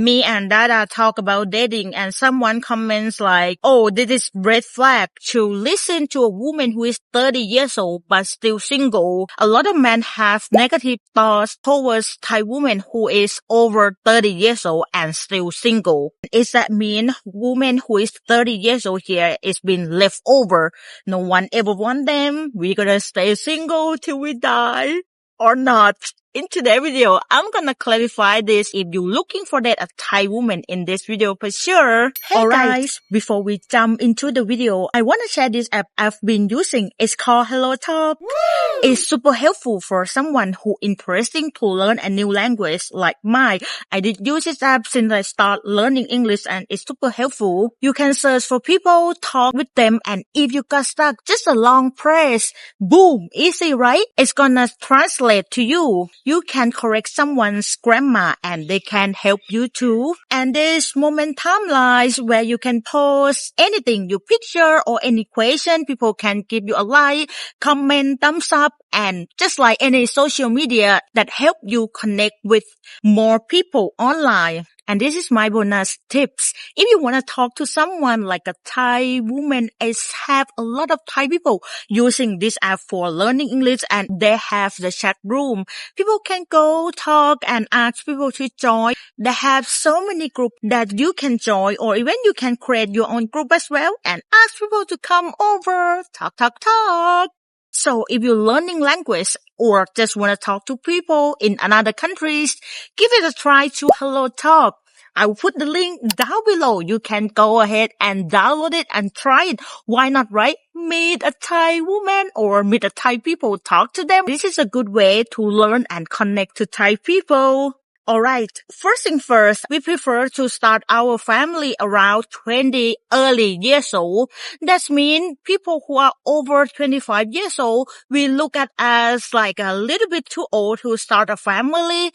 Me and Dada talk about dating and someone comments like, oh, this is red flag to listen to a woman who is 30 years old but still single. A lot of men have negative thoughts towards Thai women who is over 30 years old and still single. Does that mean woman who is 30 years old here is being left over? No one ever want them. We're gonna stay single till we die or not? In today's video, I'm gonna clarify this if you're looking for that a Thai woman in this video for sure. Hey Alright, guys, before we jump into the video, I wanna share this app I've been using. It's called Hello Talk. It's super helpful for someone who interested to learn a new language like mine. I did use this app since I started learning English and it's super helpful. You can search for people, talk with them, and if you got stuck, just a long press. Boom! Easy, right? It's gonna translate to you. You can correct someone's grammar and they can help you too. And there's moment timelines where you can post anything, your picture or any question. People can give you a like, comment, thumbs up, and just like any social media that help you connect with more people online. And this is my bonus tips. If you want to talk to someone like a Thai woman, I have a lot of Thai people using this app for learning English and they have the chat room. People can go talk and ask people to join. They have so many groups that you can join or even you can create your own group as well and ask people to come over, talk. So if you're learning language or just want to talk to people in another countries, give it a try to Hello Talk. I will put the link down below. You can go ahead and download it and try it. Why not, right? Meet a Thai woman or meet a Thai people, talk to them. This is a good way to learn and connect to Thai people. Alright, first thing first, we prefer to start our family around 20 early years old. That means people who are over 25 years old, we look at as like a little bit too old to start a family,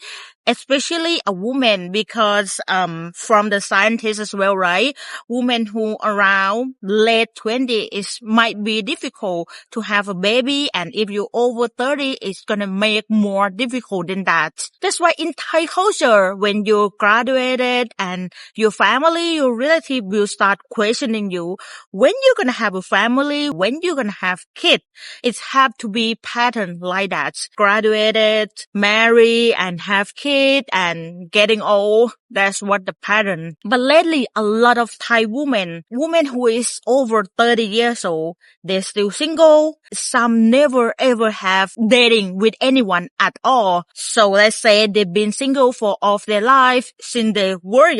especially a woman because from the scientists as well, right? Women who around late 20s might be difficult to have a baby, and if you're over 30, it's gonna make more difficult than that. That's why in Thai culture, when you graduated and your family, your relative will start questioning you when you're gonna have a family, when you're gonna have kids. It have to be pattern like that. Graduated, marry, and have kids, and getting old. That's what the pattern. But lately, a lot of Thai women who is over 30 years old, they're still single. Some never ever have dating with anyone at all. So let's say they've been single for all of their life since they were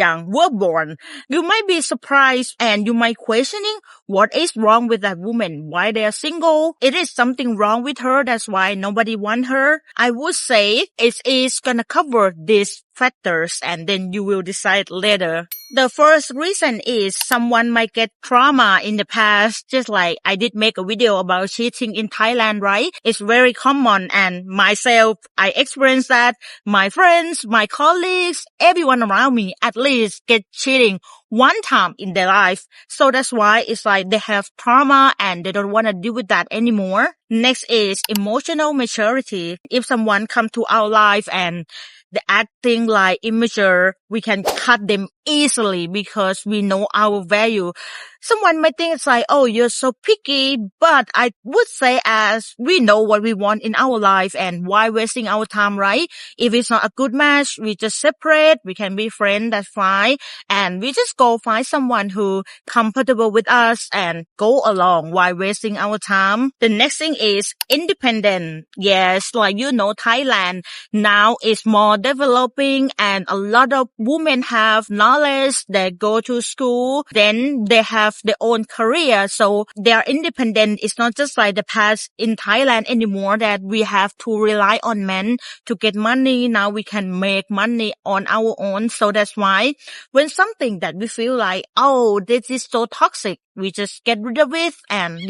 born. You might be surprised and you might questioning what is wrong with that woman, why they are single. It is something wrong with her, that's why nobody want her. I would say it is gonna cover these factors and then you will decide later. The first reason is someone might get trauma in the past, just like I did make a video about cheating in Thailand, right? It's very common and myself, I experienced that. My friends, my colleagues, everyone around me at least get cheating one time in their life. So that's why it's like they have trauma and they don't want to deal with that anymore. Next is emotional maturity. If someone come to our life and they're acting like immature, we can cut them easily because we know our value. Someone might think it's like, oh, you're so picky, but I would say as we know what we want in our life and why wasting our time, right? If it's not a good match, we just separate, we can be friends, that's fine. And we just go find someone who compatible with us and go along while wasting our time. The next thing is independent. Yes, like Thailand now is more developing and a lot of women have knowledge, they go to school, then they have their own career, so they are independent. It's not just like the past in Thailand anymore that we have to rely on men to get money. Now we can make money on our own. So that's why when something that we feel like, oh, this is so toxic, we just get rid of it and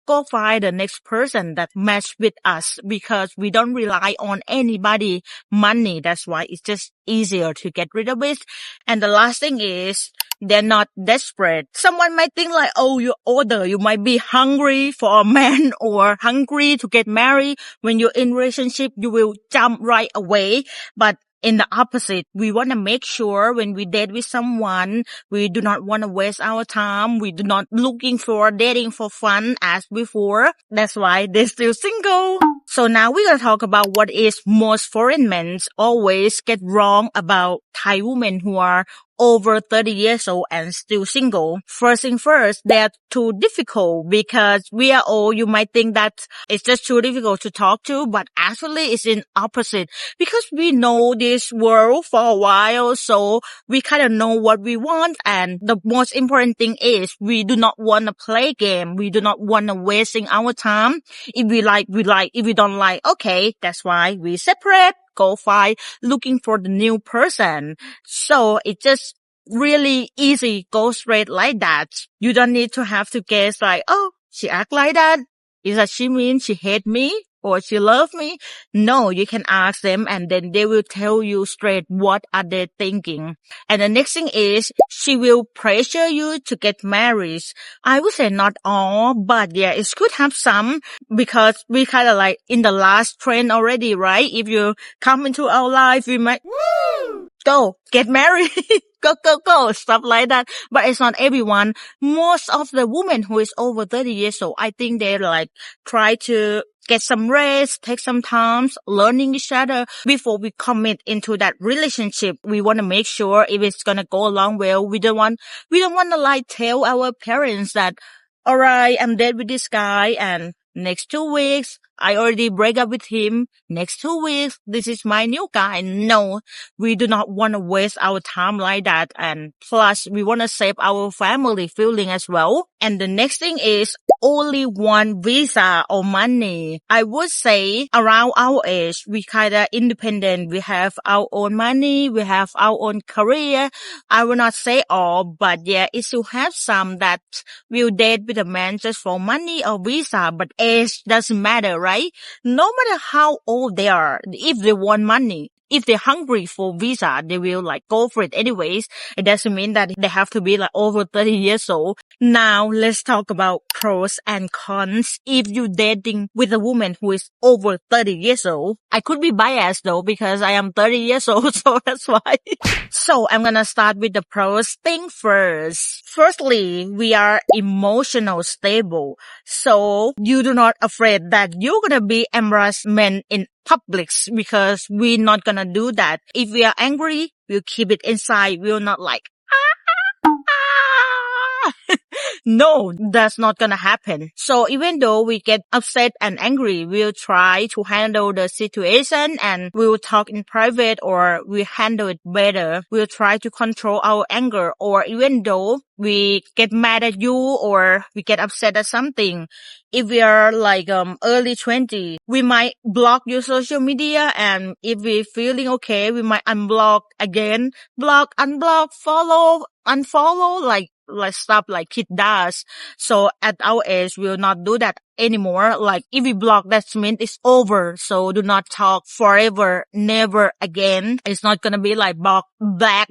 go find the next person that match with us because we don't rely on anybody money. That's why it's just easier to get rid of it. And the last thing is they're not desperate. Someone might think like, oh, you're older, you might be hungry for a man or hungry to get married. When you're in relationship, you will jump right away. But in the opposite, we want to make sure when we date with someone, we do not want to waste our time. We do not looking for dating for fun as before. That's why they're still single. So now we're going to talk about what is most foreign men always get wrong about Thai women who are over 30 years old and still single. First thing first, they're too difficult because we are old. You might think that it's just too difficult to talk to, but actually it's in opposite because we know this world for a while. So we kind of know what we want. And the most important thing is we do not want to play game. We do not want to wasting our time. If we like, we like. If we don't like, okay, that's why we separate. Go find looking for the new person. So it's just really easy. Go straight like that. You don't need to have to guess like, oh, she act like that. Is that she mean she hate me or she love me? No, you can ask them and then they will tell you straight what are they thinking. And the next thing is she will pressure you to get married. I would say not all, but yeah, it could have some because we kind of like in the last trend already, right? If you come into our life, we might go get married. Go, stuff like that. But it's not everyone. Most of the women who is over 30 years old, I think they like try to get some rest, take some time, learning each other before we commit into that relationship. We want to make sure if it's going to go along well. We don't want to like tell our parents that, all right, I'm dead with this guy and next 2 weeks, I already break up with him. Next 2 weeks, this is my new guy. No, we do not want to waste our time like that. And plus, we want to save our family feeling as well. And the next thing is only one visa or money. I would say around our age, we kind of independent. We have our own money. We have our own career. I will not say all, but yeah, it still have some that will date with a man just for money or visa, but age doesn't matter, right? No matter how old they are, if they want money, if they're hungry for visa, they will like go for it anyways. It doesn't mean that they have to be like over 30 years old. Now let's talk about pros and cons. If you're dating with a woman who is over 30 years old, I could be biased though because I am 30 years old, so that's why. So I'm gonna start with the pros thing first. Firstly, we are emotional stable. So you do not afraid that you're gonna be embarrassment in public because we're not gonna do that. If we are angry, we'll keep it inside. We'll not like, no, that's not gonna happen. So even though we get upset and angry, we'll try to handle the situation and we'll talk in private or we'll handle it better. We'll try to control our anger, or even though we get mad at you or we get upset at something, if we are like early 20, we might block your social media, and if we're feeling okay, we might unblock again, block, unblock, follow, unfollow, like stuff like kid does. So at our age, we'll not do that anymore. Like if we block, that means it's over. So do not talk forever, never again. It's not gonna be like block, back,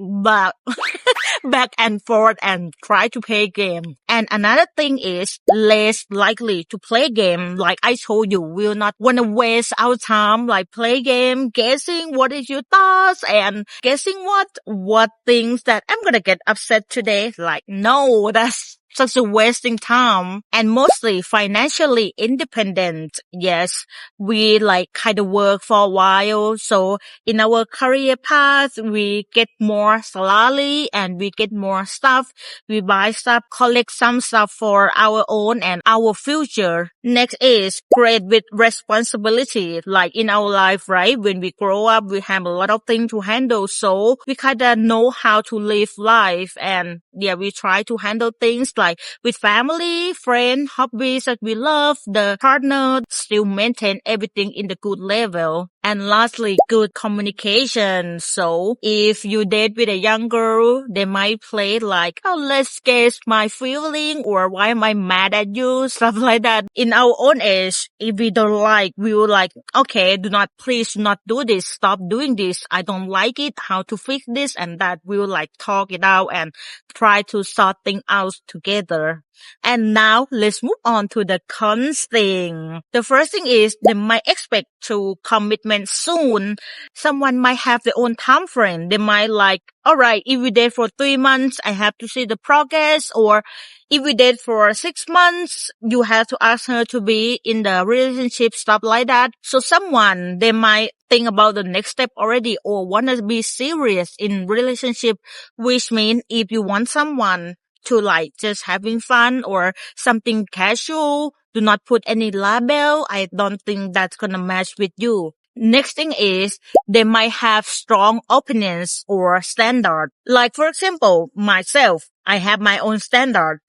back and forth and try to play game. And another thing is less likely to play game. Like I told you, we'll not want to waste our time like play game, guessing what is your thoughts and guessing what things that I'm gonna get upset today. Like no, that's such a wasting time. And mostly financially independent. Yes, we like kind of work for a while. So in our career path, we get more salary and we get more stuff. We buy stuff, collect some stuff for our own and our future. Next is great with responsibility. Like in our life, right? When we grow up, we have a lot of things to handle. So we kind of know how to live life. And yeah, we try to handle things like with family, friend, hobbies that we love, the partner, still maintain everything in the good level. And lastly, good communication. So if you date with a young girl, they might play like, oh, let's guess my feeling or why am I mad at you? Stuff like that. In our own age, if we don't like, we will like, okay, please do not do this. Stop doing this. I don't like it. How to fix this and that. We will like talk it out and try to sort things out together. And now let's move on to the cons thing. The first thing is they might expect to commitment soon. Someone might have their own time frame. They might like, alright, if we date for 3 months, I have to see the progress, or if we date for 6 months, you have to ask her to be in the relationship, stuff like that. So someone, they might think about the next step already or want to be serious in relationship, which means if you want someone to like just having fun or something casual, do not put any label. I don't think that's gonna match with you. Next thing is they might have strong opinions or standard. Like for example, myself, I have my own standard.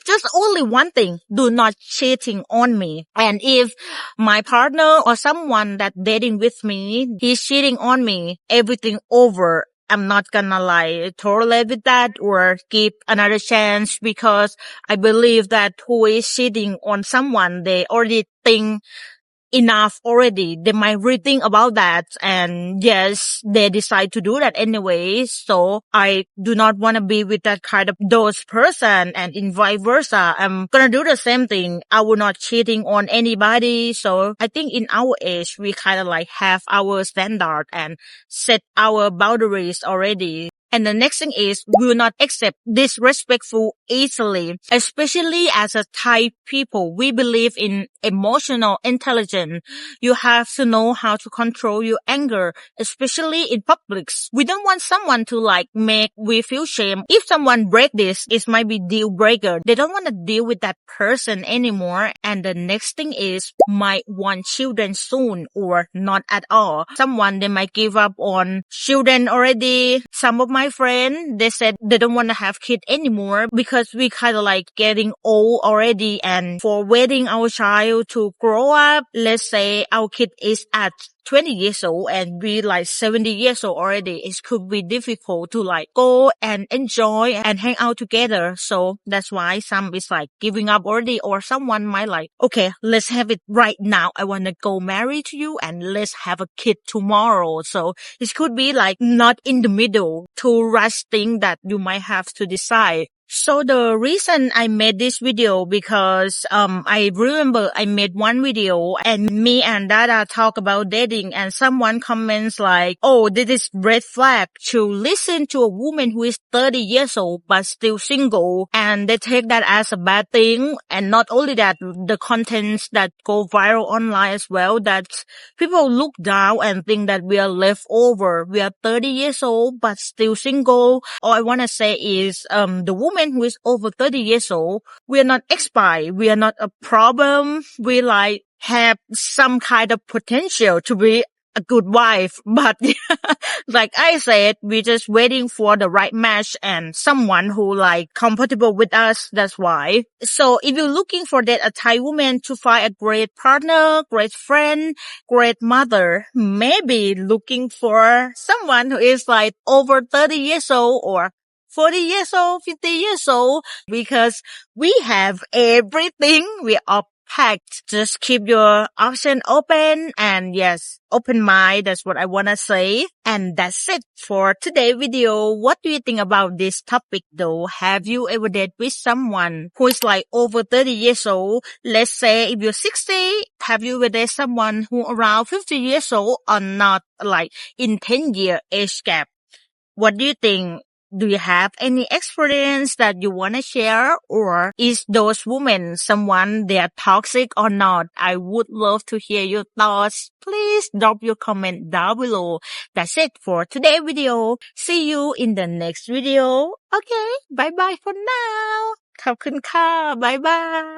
Just only one thing, do not cheating on me. And if my partner or someone that dating with me, he's cheating on me, everything over. I'm not gonna like tolerate with that or give another chance, because I believe that who is cheating on someone, they already think enough already. They might rethink about that, and yes, they decide to do that anyway. So I do not want to be with that kind of those person, and in vice versa, I'm gonna do the same thing. I will not cheating on anybody. So I think in our age, we kind of like have our standard and set our boundaries already. And the next thing is we will not accept disrespectful easily, especially as a Thai people. We believe in emotional intelligence. You have to know how to control your anger, especially in public. We don't want someone to like make we feel shame. If someone break this, it might be deal breaker. They don't want to deal with that person anymore. And the next thing is might want children soon or not at all. Someone, they might give up on children already. Some of my friends, they said they don't want to have kids anymore because we kind of like getting old already, and for waiting our child to grow up, let's say our kid is at 20 years old and we like 70 years old already, it could be difficult to like go and enjoy and hang out together. So that's why some is like giving up already, or someone might like, okay, let's have it right now. I want to go marry to you and let's have a kid tomorrow. So it could be like not in the middle, to rush thing that you might have to decide. So the reason I made this video because I remember I made one video and me and Dada talk about dating, and someone comments like, oh, this is red flag to listen to a woman who is 30 years old but still single, and they take that as a bad thing. And not only that, the contents that go viral online as well, that people look down and think that we are leftover. We are 30 years old but still single. All I want to say is the woman who is over 30 years old, we are not expired. We are not a problem. We like have some kind of potential to be a good wife. But like I said, we're just waiting for the right match and someone who like compatible with us. That's why. So if you're looking for that a Thai woman to find a great partner, great friend, great mother, maybe looking for someone who is like over 30 years old or 40 years old, 50 years old, because we have everything. We are packed. Just keep your option open, and yes, open mind. That's what I want to say. And that's it for today's video. What do you think about this topic though? Have you ever dated with someone who is like over 30 years old? Let's say if you're 60, have you ever dated someone who around 50 years old or not, like in 10-year age gap? What do you think? Do you have any experience that you want to share, or is those women someone they are toxic or not? I would love to hear your thoughts. Please drop your comment down below. That's it for today's video. See you in the next video. Okay, bye bye for now. ขอบคุณค่ะ bye bye